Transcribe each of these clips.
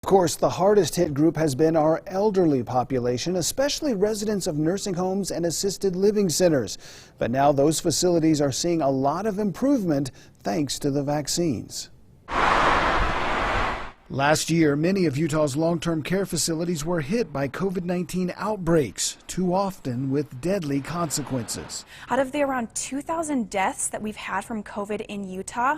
Of course, the hardest hit group has been our elderly population, especially residents of nursing homes and assisted living centers. But now those facilities are seeing a lot of improvement thanks to the vaccines. Last year, many of Utah's long-term care facilities were hit by COVID-19 outbreaks, too often with deadly consequences. Out of the around 2,000 deaths that we've had from COVID in Utah,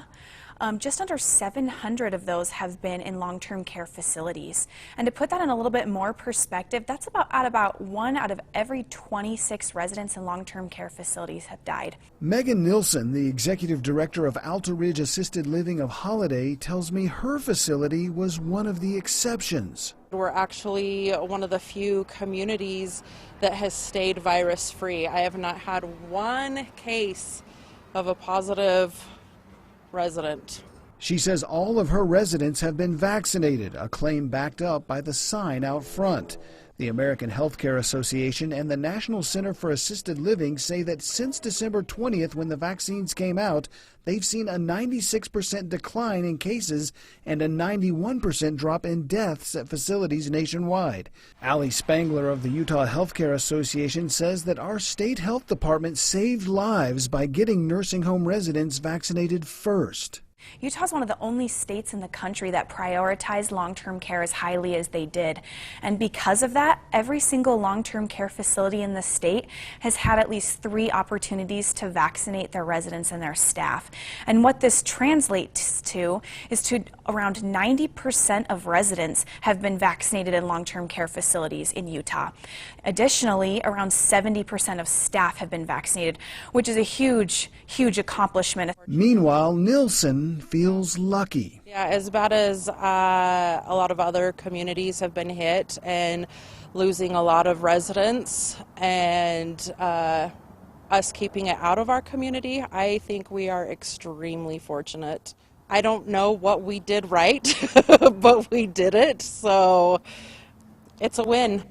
just under 700 of those have been in long-term care facilities. And to put that in a little bit more perspective, that's about 1 out of every 26 residents in long-term care facilities have died. Megan Nilsson, the executive director of Alta Ridge Assisted Living of Holiday, tells me her facility was one of the exceptions. We're actually one of the few communities that has stayed virus-free. I have not had one case of a positive resident. She says all of her residents have been vaccinated, a claim backed up by the sign out front. The American Healthcare Association and the National Center for Assisted Living say that since December 20th, when the vaccines came out, they've seen a 96% decline in cases and a 91% drop in deaths at facilities nationwide. Allie Spangler of the Utah Healthcare Association says that our state health department saved lives by getting nursing home residents vaccinated first. Utah is one of the only states in the country that prioritized long-term care as highly as they did. And because of that, every single long-term care facility in the state has had at least 3 opportunities to vaccinate their residents and their staff. And what this translates to is to around 90% of residents have been vaccinated in long-term care facilities in Utah. Additionally, around 70% of staff have been vaccinated, which is a huge accomplishment. Meanwhile, Nilsson feels lucky. Yeah, as bad as a lot of other communities have been hit and losing a lot of residents and us keeping it out of our community, I think we are extremely fortunate. I don't know what we did right, but we did it, so it's a win.